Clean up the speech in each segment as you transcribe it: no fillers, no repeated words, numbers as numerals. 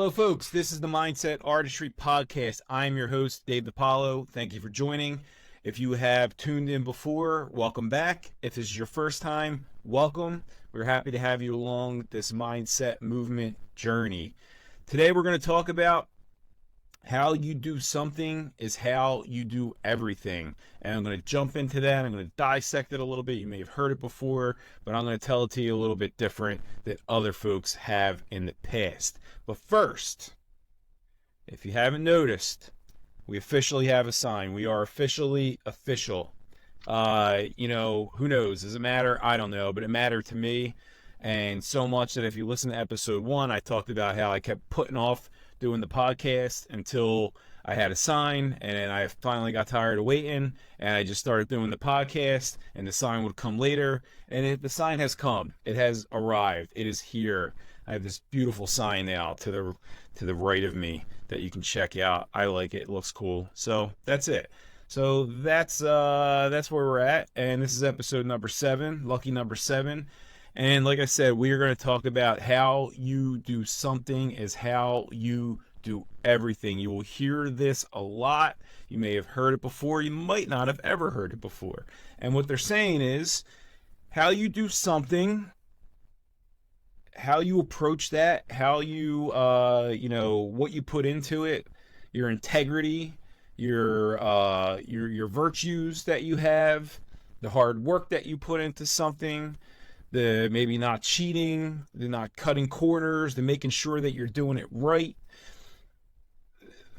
Hello, folks. This is the Mindset Artistry Podcast. I'm your host, Dave Paolo. Thank you for joining. If you have tuned in before, welcome back. If this is your first time, welcome. We're happy to have you along this mindset movement journey. Today, we're going to talk about how you do something is how you do everything. And I'm going to jump into that. I'm going to dissect it a little bit. You may have heard it before, but I'm going to tell it to you a little bit different that other folks have in the past. But first, if you haven't noticed, we officially have a sign. We are officially official. Who knows? Does it matter? I don't know, but it mattered to me. And so much that if you listen to episode 1, I talked about how I kept putting off doing the podcast until I had a sign, and then I finally got tired of waiting, and I just started doing the podcast, and the sign would come later, and the sign has come. It has arrived. It is here. I have this beautiful sign now to the right of me that you can check out. I like it. It looks cool. So that's it. So that's where we're at, and this is episode number 7, lucky number 7. And like I said, we are going to talk about how you do something is how you do everything. You will hear this a lot. You may have heard it before. You might not have ever heard it before. And what they're saying is how you do something, how you approach that, how you, what you put into it, your integrity, your virtues that you have, the hard work that you put into something, the maybe not cheating, the not cutting corners, the making sure that you're doing it right.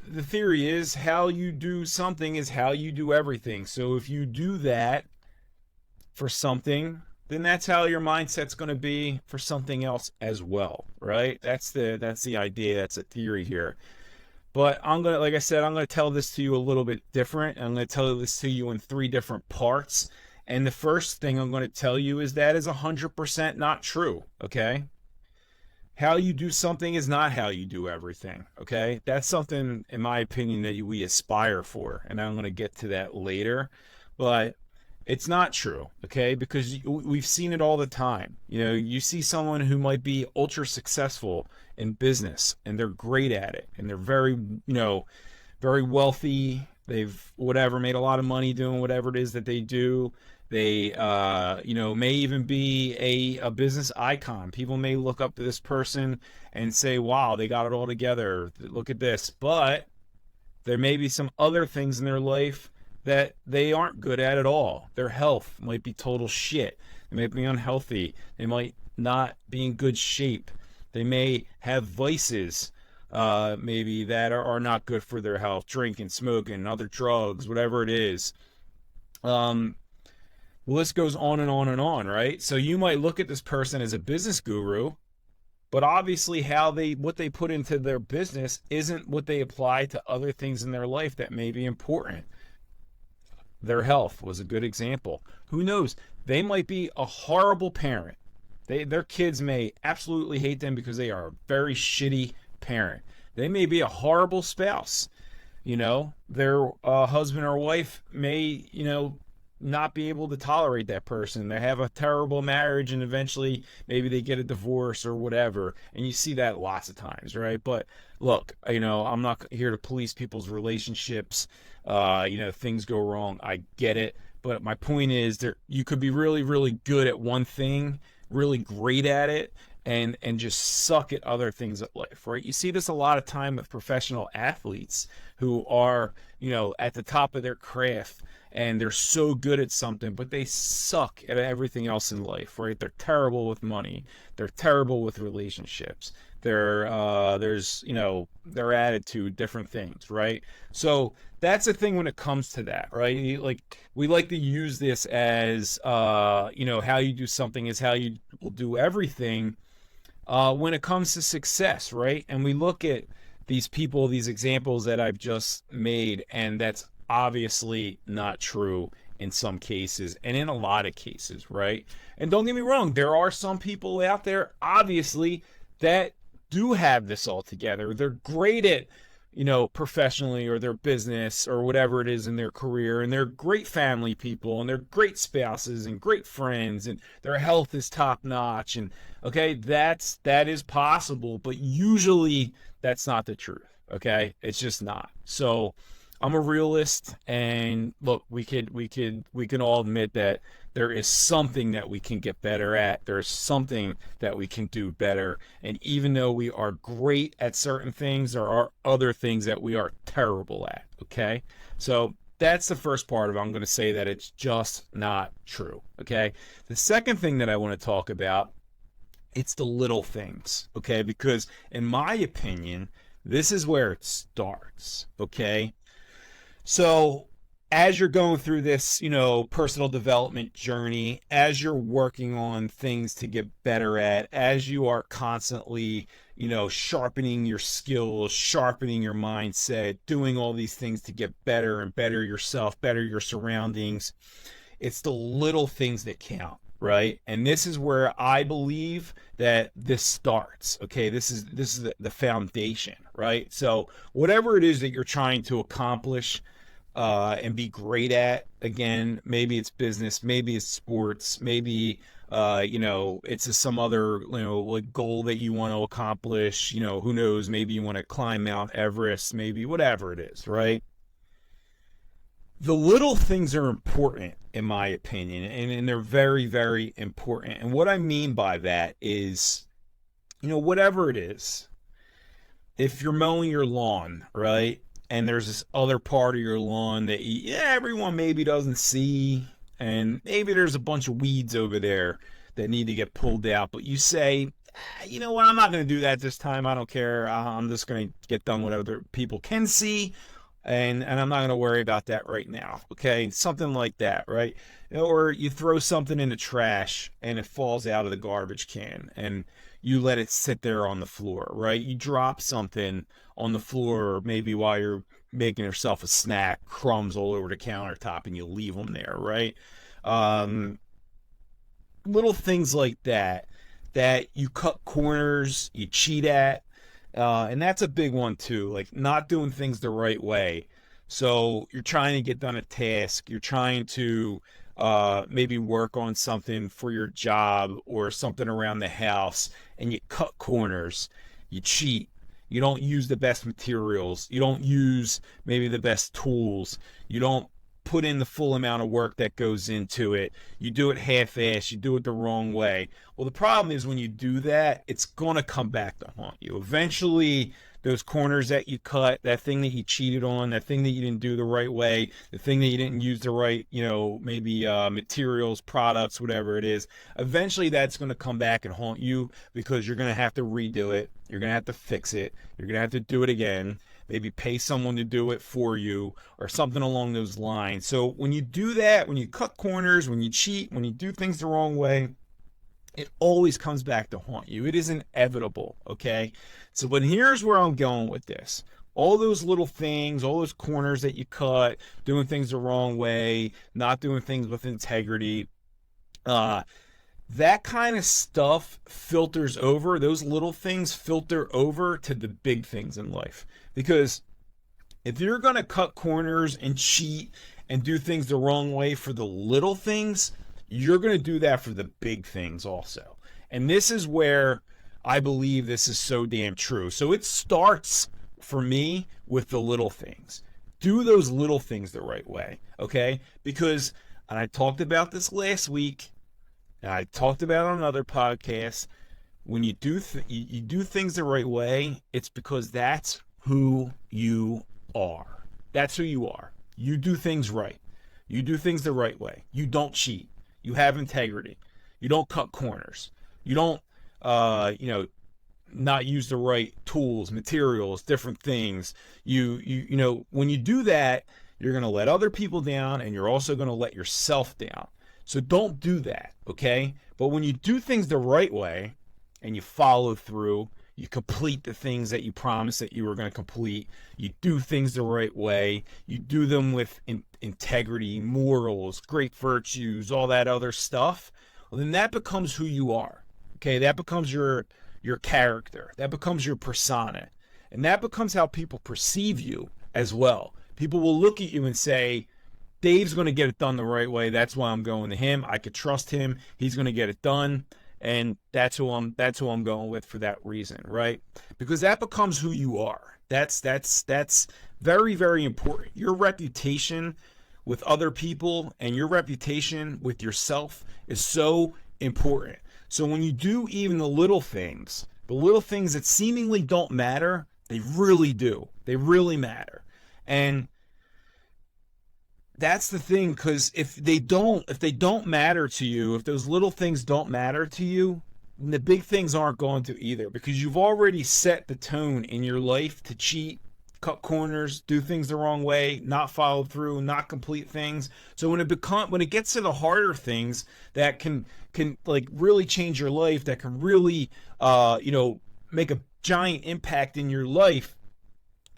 The theory is how you do something is how you do everything. So if you do that for something, then that's how your mindset's going to be for something else as well, right? That's the idea. That's a theory here. But like I said, I'm going to tell this to you a little bit different. I'm going to tell this to you in 3 different parts. And the first thing I'm going to tell you is that is 100% not true, okay? How you do something is not how you do everything, okay? That's something, in my opinion, that we aspire for, and I'm going to get to that later. But it's not true, okay? Because we've seen it all the time. You see someone who might be ultra successful in business, and they're great at it, and they're very, very wealthy. They've made a lot of money doing whatever it is that they do. They, may even be a business icon. People may look up to this person and say, wow, they got it all together. Look at this. But there may be some other things in their life that they aren't good at all. Their health might be total shit. They might be unhealthy. They might not be in good shape. They may have vices, maybe that are not good for their health, drinking, smoking, other drugs, whatever it is. The list goes on and on and on, right? So you might look at this person as a business guru, but obviously what they put into their business isn't what they apply to other things in their life that may be important. Their health was a good example. Who knows? They might be a horrible parent. Their kids may absolutely hate them because they are a very shitty parent. They may be a horrible spouse. Their husband or wife may, not be able to tolerate that person. They have a terrible marriage and eventually maybe they get a divorce or whatever. And you see that lots of times, right? But look, I'm not here to police people's relationships. Things go wrong. I get it. But my point is you could be really, really good at one thing, really great at it, and just suck at other things at life, right? You see this a lot of time with professional athletes who are, at the top of their craft, and they're so good at something, but they suck at everything else in life, right? They're terrible with money. They're terrible with relationships. Their attitude, different things, right? So that's the thing when it comes to that, right? We like to use this as, how you do something is how you will do everything when it comes to success, right? And we look at these people, these examples that I've just made, and that's obviously not true in some cases and in a lot of cases, right? And don't get me wrong, there are some people out there, obviously, that do have this all together. They're great at, professionally or their business or whatever it is in their career, and they're great family people and they're great spouses and great friends and their health is top notch. And okay, that is possible, but usually that's not the truth. Okay, it's just not. So I'm a realist, and look, we can all admit that there is something that we can get better at. There's something that we can do better. And even though we are great at certain things, there are other things that we are terrible at. Okay. So that's the first part of it. I'm going to say that it's just not true. Okay. The second thing that I want to talk about, it's the little things. Okay. Because in my opinion, this is where it starts. Okay. So as you're going through this, personal development journey, as you're working on things to get better at, as you are constantly, sharpening your skills, sharpening your mindset, doing all these things to get better and better yourself, better your surroundings, it's the little things that count, right? And this is where I believe that this starts. Okay, this is the foundation, right? So whatever it is that you're trying to accomplish and be great at, again, maybe it's business, maybe it's sports, maybe it's some other like goal that you want to accomplish, who knows, maybe you want to climb Mount Everest, maybe whatever it is, right? The little things are important in my opinion, and they're very, very important. And what I mean by that is, whatever it is, if you're mowing your lawn, right, and there's this other part of your lawn that everyone maybe doesn't see, and maybe there's a bunch of weeds over there that need to get pulled out, but you say, you know what, I'm not going to do that this time. I don't care. I'm just going to get done what other people can see, and I'm not going to worry about that right now. Okay, something like that, right? Or you throw something in the trash and it falls out of the garbage can, and you let it sit there on the floor, right? You drop something on the floor, maybe while you're making yourself a snack, crumbs all over the countertop, and you leave them there, right? Little things like that you cut corners, you cheat at, and that's a big one too, like not doing things the right way. So you're trying to get done a task, you're trying to maybe work on something for your job or something around the house, and you cut corners, you cheat, you don't use the best materials, you don't use maybe the best tools, you don't put in the full amount of work that goes into it, you do it half-assed, you do it the wrong way. Well, the problem is when you do that, it's going to come back to haunt you. Eventually, those corners that you cut, that thing that you cheated on, that thing that you didn't do the right way, the thing that you didn't use the right, maybe materials, products, whatever it is, eventually that's going to come back and haunt you, because you're going to have to redo it. You're going to have to fix it. You're going to have to do it again. Maybe pay someone to do it for you or something along those lines. So when you do that, when you cut corners, when you cheat, when you do things the wrong way, it always comes back to haunt you. It is inevitable, okay? So, but here's where I'm going with this. All those little things, all those corners that you cut, doing things the wrong way, not doing things with integrity, that kind of stuff filters over, those little things filter over to the big things in life. Because if you're going to cut corners and cheat and do things the wrong way for the little things, you're going to do that for the big things also. And this is where I believe this is so damn true. So it starts for me with the little things. Do those little things the right way, okay? Because, and I talked about this last week, and I talked about it on another podcast, when you do you do things the right way, it's because that's who you are. That's who you are. You do things right. You do things the right way. You don't cheat. You have integrity. You don't cut corners. You don't, not use the right tools, materials, different things. When you do that, you're going to let other people down, and you're also going to let yourself down. So don't do that, okay? But when you do things the right way and you follow through, you complete the things that you promised that you were going to complete, you do things the right way, you do them with integrity, morals, great virtues, all that other stuff, well, then that becomes who you are, okay? That becomes your character. That becomes your persona. And that becomes how people perceive you as well. People will look at you and say, Dave's going to get it done the right way. That's why I'm going to him. I could trust him. He's going to get it done. And that's who I'm going with for that reason, right? Because that becomes who you are. That's very, very important. Your reputation with other people and your reputation with yourself is so important. So when you do even the little things that seemingly don't matter, they really do. They really matter. And that's the thing, because if they don't matter to you, if those little things don't matter to you, then the big things aren't going to either, because you've already set the tone in your life to cheat, cut corners, do things the wrong way, not follow through, not complete things. So when it gets to the harder things that can like really change your life, that can really make a giant impact in your life,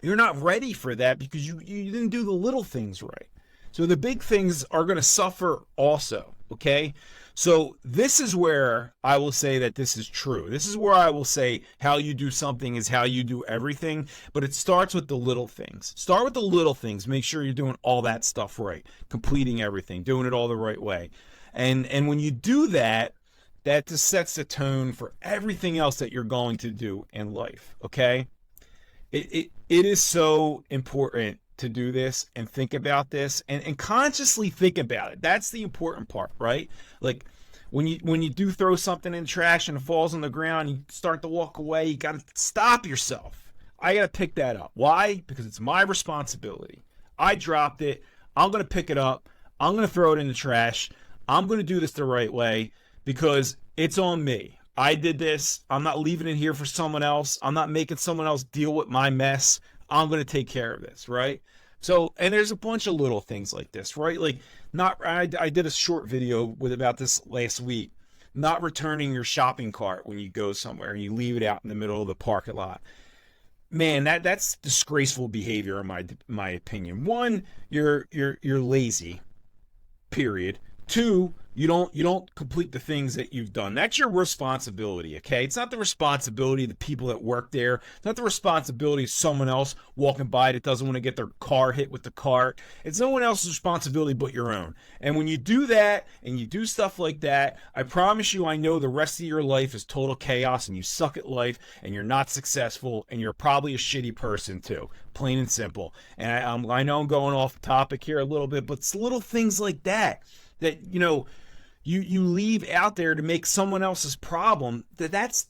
you're not ready for that because you didn't do the little things right. So the big things are going to suffer also, okay? So this is where I will say that this is true. This is where I will say how you do something is how you do everything, but it starts with the little things. Start with the little things. Make sure you're doing all that stuff right, completing everything, doing it all the right way. And when you do that, that just sets the tone for everything else that you're going to do in life, okay? It is so important to do this and think about this and consciously think about it. That's the important part, right? Like when you do throw something in the trash and it falls on the ground, you start to walk away, you got to stop yourself. I got to pick that up. Why? Because it's my responsibility. I dropped it. I'm going to pick it up. I'm going to throw it in the trash. I'm going to do this the right way because it's on me. I did this. I'm not leaving it here for someone else. I'm not making someone else deal with my mess. I'm going to take care of this, right? So, and there's a bunch of little things like this, right? Like, I did a short video about this last week. Not returning your shopping cart when you go somewhere and you leave it out in the middle of the parking lot. Man, that's disgraceful behavior in my opinion. One, you're lazy. Period. Two, you don't complete the things that you've done. That's your responsibility, okay? It's not the responsibility of the people that work there. It's not the responsibility of someone else walking by that doesn't want to get their car hit with the cart. It's no one else's responsibility but your own. And when you do that and you do stuff like that, I promise you, I know the rest of your life is total chaos and you suck at life and you're not successful and you're probably a shitty person too. Plain and simple. And I know I'm going off topic here a little bit, but it's little things like that you leave out there to make someone else's problem. That's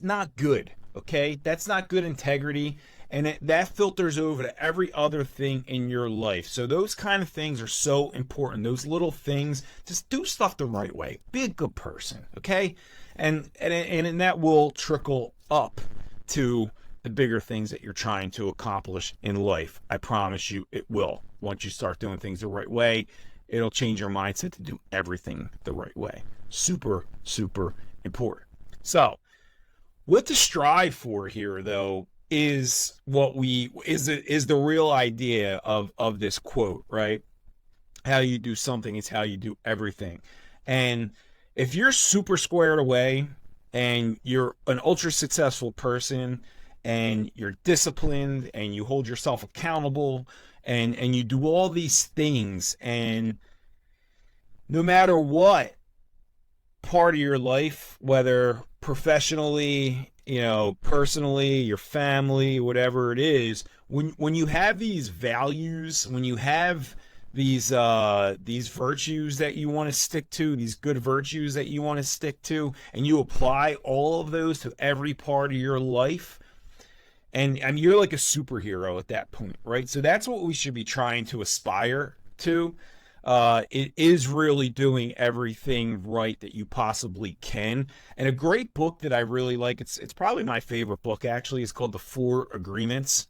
not good, okay? That's not good integrity, and that filters over to every other thing in your life. So those kind of things are so important. Those little things, just do stuff the right way. Be a good person, okay? And that will trickle up to the bigger things that you're trying to accomplish in life. I promise you it will. Once you start doing things the right way, it'll change your mindset to do everything the right way. Super, super important. So, what to strive for here, though, is the real idea of this quote, right? How you do something is how you do everything. And if you're super squared away and you're an ultra successful person and you're disciplined and you hold yourself accountable and you do all these things, and no matter what part of your life, whether professionally, personally, your family, whatever it is, when you have these values, when you have these virtues that you want to stick to, these good virtues that you want to stick to, and you apply all of those to every part of your life, and you're like a superhero at that point, right? So that's what we should be trying to aspire to. It is really doing everything right that you possibly can. And a great book that I really like, it's probably my favorite book actually, is called The 4 Agreements.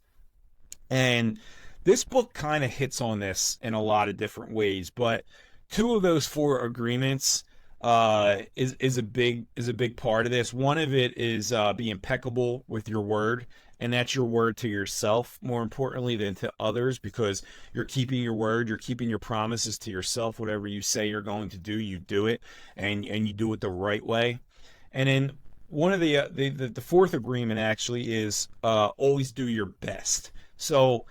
And this book kind of hits on this in a lot of different ways, but 2 of those 4 agreements is a big part of this. One of it is be impeccable with your word. And that's your word to yourself, more importantly than to others, because you're keeping your word, you're keeping your promises to yourself. Whatever you say you're going to do, you do it, and you do it the right way. And then one of the fourth agreement actually is always do your best. So,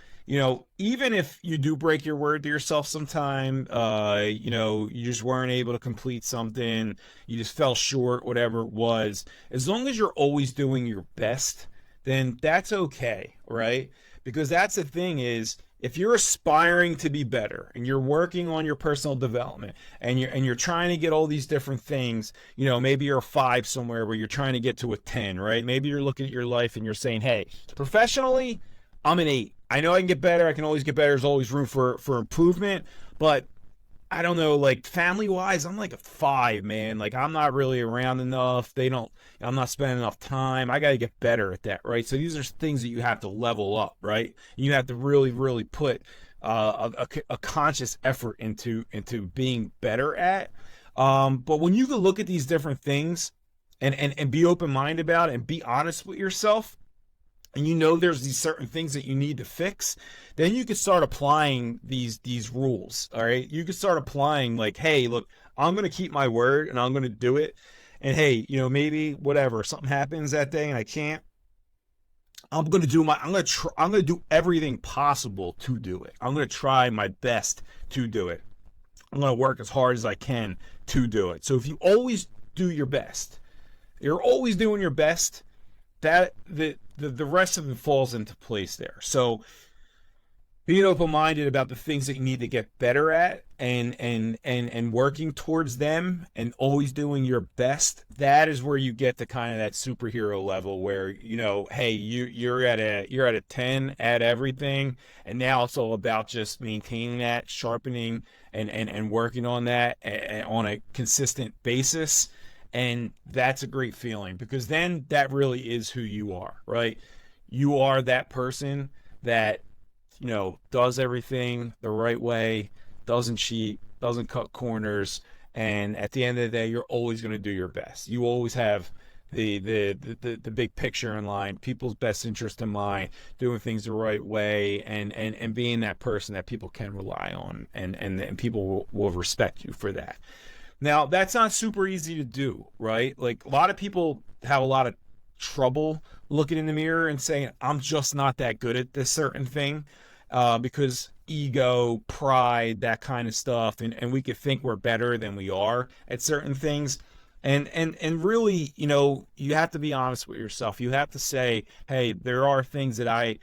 even if you do break your word to yourself sometime, you just weren't able to complete something, you just fell short, whatever it was, as long as you're always doing your best, then that's okay, right? Because that's the thing is, if you're aspiring to be better and you're working on your personal development and you're trying to get all these different things, maybe you're a 5 somewhere where you're trying to get to a 10, right? Maybe you're looking at your life and you're saying, hey, professionally, I'm an 8. I know I can get better. I can always get better. There's always room for improvement. But I don't know, like family wise, I'm like a 5, man. Like I'm not really around enough. I'm not spending enough time. I got to get better at that, right? So these are things that you have to level up, right? And you have to really, really put a conscious effort into being better at. But when you can look at these different things and be open minded about it and be honest with yourself, and there's these certain things that you need to fix, then you can start applying these rules. All right, you can start applying like, hey, look, I'm going to keep my word and I'm going to do it. And hey, maybe whatever, something happens that day and I can't, I'm going to I'm going to do everything possible to do it. I'm going to try my best to do it. I'm going to work as hard as I can to do it. So if you always do your best, you're always doing your best, that the rest of it falls into place there. So being open-minded about the things that you need to get better at and working towards them and always doing your best, that is where you get to kind of that superhero level where, hey, you're at a 10 at everything, and now it's all about just maintaining that, sharpening and working on that on a consistent basis. And that's a great feeling, because then that really is who you are, right? You are that person that, does everything the right way, doesn't cheat, doesn't cut corners. And at the end of the day, you're always going to do your best. You always have the big picture in line, people's best interest in mind, doing things the right way, and being that person that people can rely on, and people will respect you for that. Now, that's not super easy to do, right? Like, a lot of people have a lot of trouble looking in the mirror and saying, I'm just not that good at this certain thing, because ego, pride, that kind of stuff, and we could think we're better than we are at certain things. And really, you have to be honest with yourself. You have to say, hey, there are things that I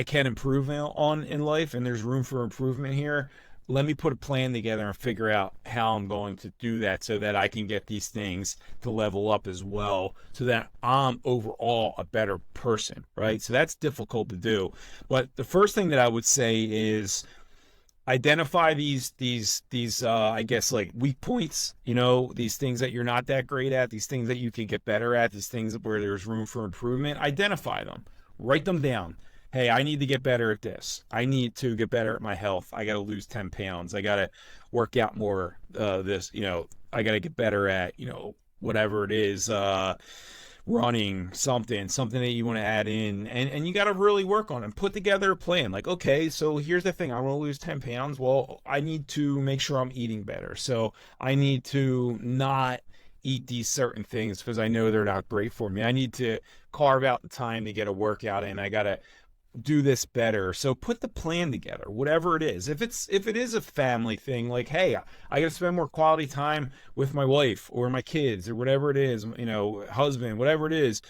can improve on in life, and there's room for improvement here. Let me put a plan together and figure out how I'm going to do that so that I can get these things to level up as well, so that I'm overall a better person, right? So that's difficult to do. But the first thing that I would say is identify these I guess, like, weak points, these things that you're not that great at, these things that you can get better at, these things where there's room for improvement. Identify them, write them down. Hey, I need to get better at this. I need to get better at my health. I got to lose 10 pounds. I got to work out more. I got to get better at, whatever it is, running, something that you want to add in. And you got to really work on it. Put together a plan. Like, okay, so here's the thing. I want to lose 10 pounds. Well, I need to make sure I'm eating better. So I need to not eat these certain things because I know they're not great for me. I need to carve out the time to get a workout in. I got to do this better. So put the plan together, whatever it is. If it is a family thing, like, hey, I got to spend more quality time with my wife or my kids or whatever it is, husband, whatever it is,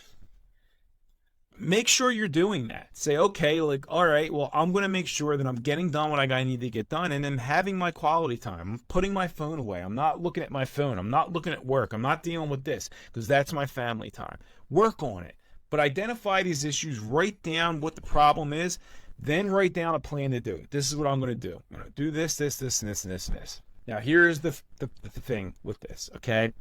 make sure you're doing that. Say, okay, like, all right, well, I'm going to make sure that I'm getting done what I need to get done, and then having my quality time. I'm putting my phone away. I'm not looking at my phone. I'm not looking at work. I'm not dealing with this, because that's my family time. Work on it. But identify these issues, write down what the problem is, then write down a plan to do it. This is what I'm going to do. I'm going to do this, this, this, and this, and this, and this. Now, here's the thing with this, okay?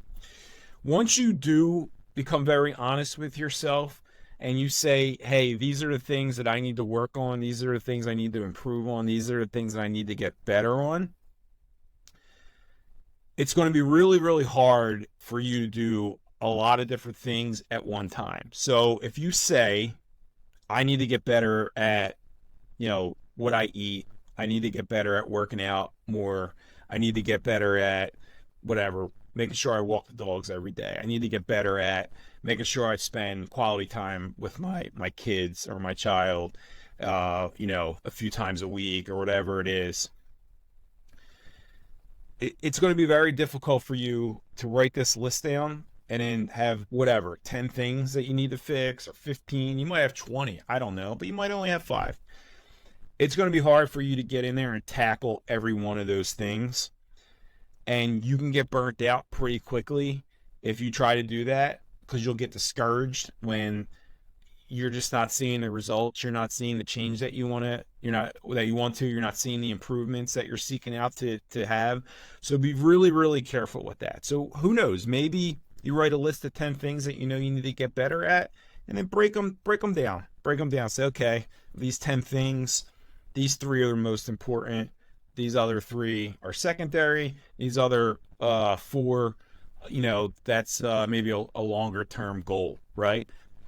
Once you do become very honest with yourself and you say, hey, these are the things that I need to work on, these are the things I need to improve on, these are the things that I need to get better on, it's going to be really, really hard for you to do a lot of different things at one time. So if you say, I need to get better at, what I eat, I need to get better at working out more, I need to get better at whatever, making sure I walk the dogs every day. I need to get better at making sure I spend quality time with my kids or my child, a few times a week or whatever it is. It's going to be very difficult for you to write this list down and then have whatever 10 things that you need to fix, or 15. You might have 20, I don't know, but you might only have 5. It's going to be hard for you to get in there and tackle every one of those things, and you can get burnt out pretty quickly if you try to do that, because you'll get discouraged when you're just not seeing the results. You're not seeing the change that you want to, you're not seeing the improvements that you're seeking out to have. So be really, really careful with that. So who knows, maybe you write a list of 10 things that you need to get better at, and then break them down. Say, okay, these 10 things, these 3 are the most important. These other 3 are secondary. These other 4, that's maybe a longer term goal, right?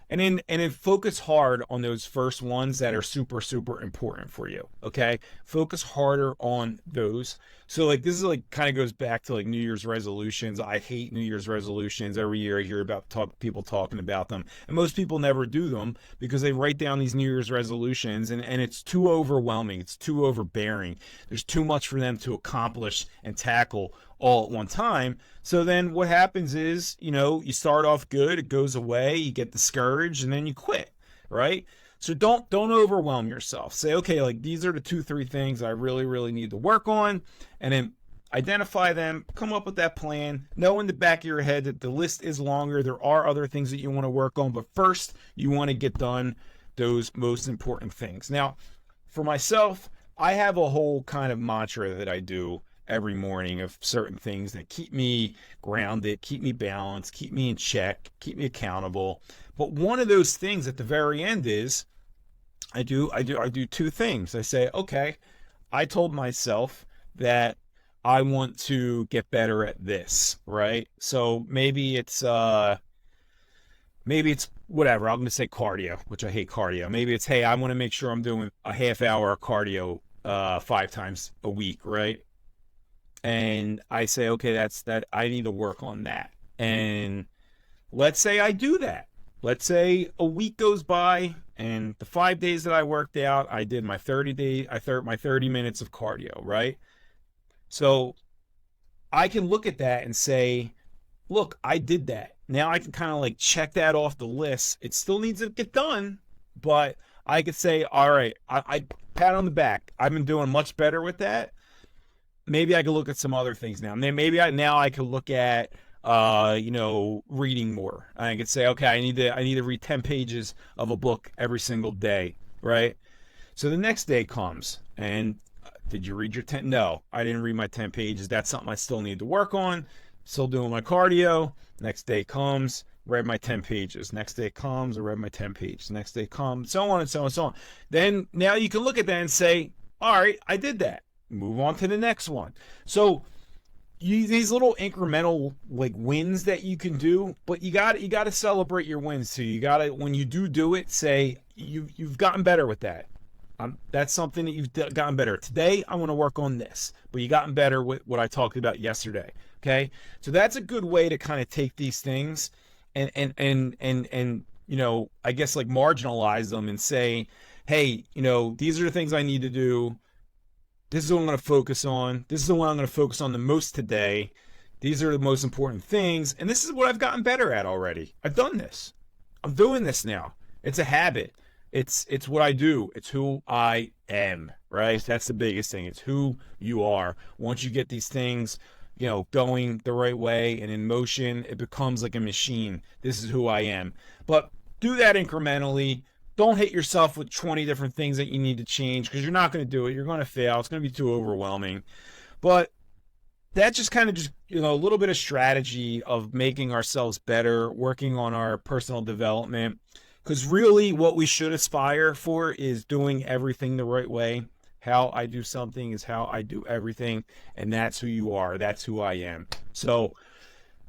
And then focus hard on those first ones that are super, super important for you. Okay. Focus harder on those. So like, this is like kind of goes back to like New Year's resolutions. I hate New Year's resolutions. Every year I hear about people talking about them, and most people never do them because they write down these New Year's resolutions, and it's too overwhelming. It's too overbearing. There's too much for them to accomplish and tackle all at one time. So then what happens is, you start off good, it goes away, you get discouraged, and then you quit, right? So don't overwhelm yourself. Say, okay, like these are the 2-3 things I really, really need to work on, and then identify them, come up with that plan, know in the back of your head that the list is longer. There are other things that you want to work on, but first you want to get done those most important things. Now, for myself, I have a whole kind of mantra that I do every morning of certain things that keep me grounded, keep me balanced, keep me in check, keep me accountable. But one of those things at the very end is I do 2 things. I say, okay, I told myself that I want to get better at this, right? So maybe it's whatever. I'm going to say cardio, which I hate cardio. Maybe it's, hey, I want to make sure I'm doing a half hour of cardio 5 times a week, right? And I say, okay, that's that. I need to work on that. And let's say I do that. Let's say a week goes by, and the 5 days that I worked out, I did my 30 minutes of cardio, right? So I can look at that and say, look, I did that. Now I can kind of like check that off the list. It still needs to get done, but I could say, all right, I pat on the back. I've been doing much better with that. Maybe I could look at some other things now. Maybe I could look at reading more. I could say, okay, I need to read 10 pages of a book every single day, right? So the next day comes, and did you read your 10? No, I didn't read my 10 pages. That's something I still need to work on. Still doing my cardio. Next day comes, read my 10 pages. Next day comes, I read my 10 pages. Next day comes, so on and so on and so on. Then now you can look at that and say, all right, I did that. Move on to the next one. So these little incremental like wins that you can do, but you got to celebrate your wins too. You got to, when you do it, say you've gotten better with that. That's something that you've gotten better. Today I want to work on this, but you gotten better with what I talked about yesterday. Okay, so that's a good way to kind of take these things and I guess like marginalize them and say, hey, these are the things I need to do. This is what I'm going to focus on. This is the one I'm going to focus on the most today. These are the most important things. And this is what I've gotten better at already. I've done this. I'm doing this now. It's a habit. It's what I do. It's who I am, right? That's the biggest thing. It's who you are. Once you get these things, going the right way and in motion, it becomes like a machine. This is who I am. But do that incrementally. Don't hit yourself with 20 different things that you need to change, because you're not going to do it. You're going to fail. It's going to be too overwhelming. But that's just kind of a little bit of strategy of making ourselves better, working on our personal development. Because really what we should aspire for is doing everything the right way. How I do something is how I do everything. And that's who you are. That's who I am. So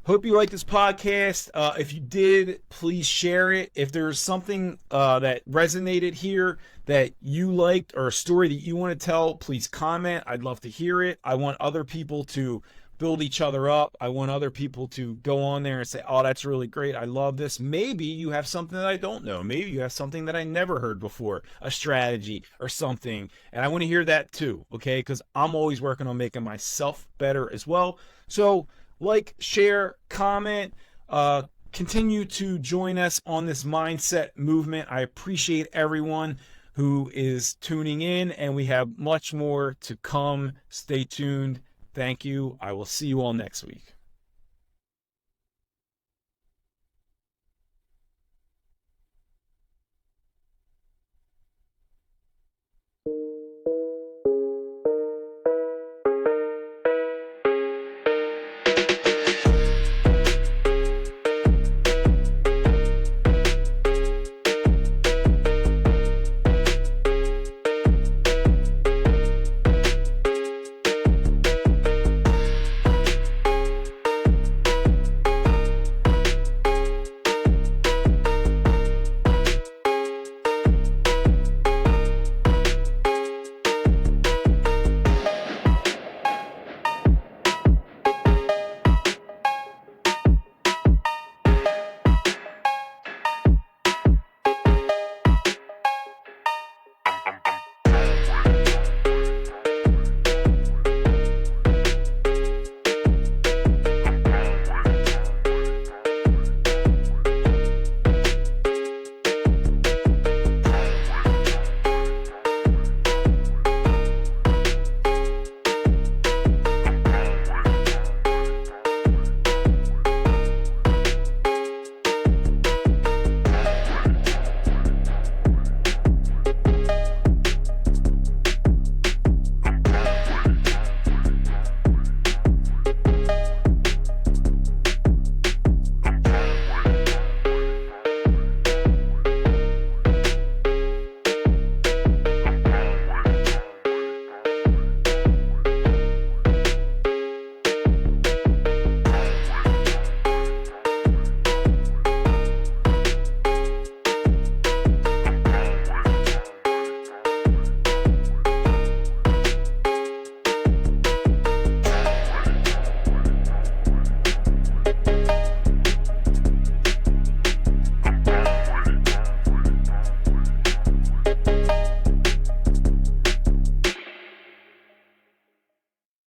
hope you like this podcast. If you did, please share it. If there's something that resonated here that you liked, or a story that you want to tell, please comment. I'd love to hear it. I want other people to build each other up. I want other people to go on there and say, oh, that's really great. I love this. Maybe you have something that I don't know. Maybe you have something that I never heard before, a strategy or something. And I want to hear that too, okay? Because I'm always working on making myself better as well. So like, share, comment, continue to join us on this mindset movement. I appreciate everyone who is tuning in, and we have much more to come. Stay tuned. Thank you. I will see you all next week.